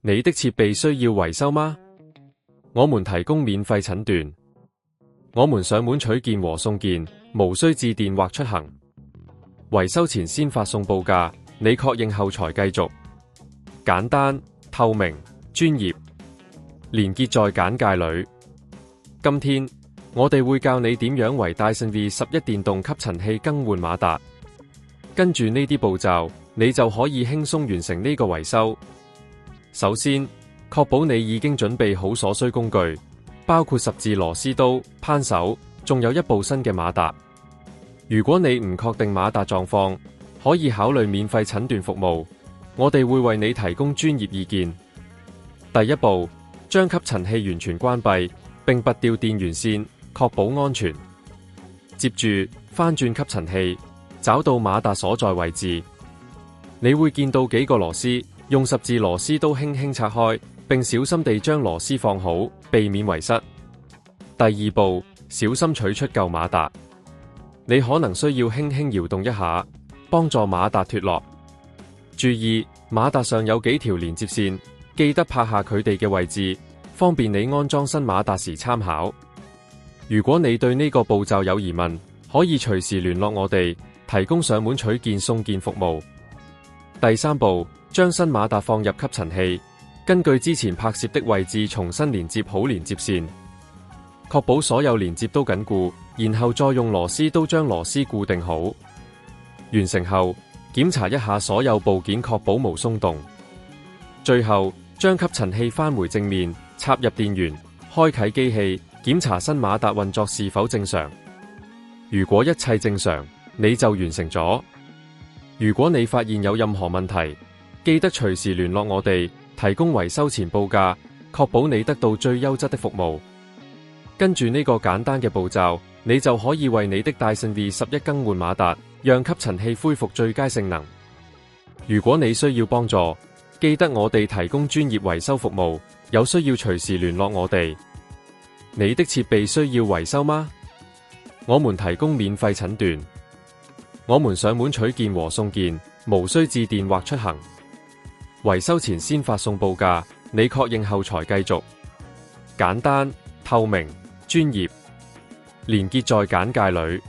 你的設備需要維修嗎？我們提供免費診斷，我們上門取件和送件，無需致電或出行。維修前先發送報價，你確認後才繼續。簡單、透明、專業，連結在簡介裏。今天我哋會教你點樣為Dyson V11電動吸塵器更換馬達。跟住呢啲步驟，你就可以輕鬆完成呢個維修。首先，確保你已經準備好所需工具，包括十字螺絲刀、扳手，仲有一部新嘅馬達。如果你唔確定馬達狀況，可以考慮免費診斷服務，我哋會為你提供專業意見。第一步，將吸塵器完全關閉，並拔掉電源線，確保安全。接住，翻轉吸塵器，找到馬達所在位置。你會見到幾個螺絲，用十字螺絲刀輕輕拆開，並小心地將螺絲放好，避免遺失。第二步，小心取出舊馬達。你可能需要輕輕搖動一下，幫助馬達脫落。注意，馬達上有幾條連接線，記得拍下佢哋嘅位置，方便你安裝新馬達時參考。如果你對呢個步驟有疑問，可以隨時聯絡我哋，提供上門取件送件服務。第三步，將新馬達放入吸塵器，根據之前拍攝的位置重新連接好連接線，確保所有連接都緊固，然後再用螺絲刀將螺絲固定好。完成後，檢查一下所有部件，確保無鬆動。最後，將吸塵器返回正面，插入電源，開啟機器，檢查新馬達運作是否正常。如果一切正常，你就完成咗。如果你發現有任何問題，記得隨時聯絡我哋，提供維修前報價，確保你得到最優質的服務。跟住呢個簡單嘅步驟，你就可以為你的Dyson V11更換馬達，讓吸塵器恢復最佳性能。如果你需要幫助，記得我哋提供專業維修服務，有需要隨時聯絡我哋。你的設備需要維修嗎？我們提供免費診斷，我們上門取件和送件，無需致電或出行。維修前先發送報價，你確認後才繼續。簡單、透明、專業，連結在簡介裏。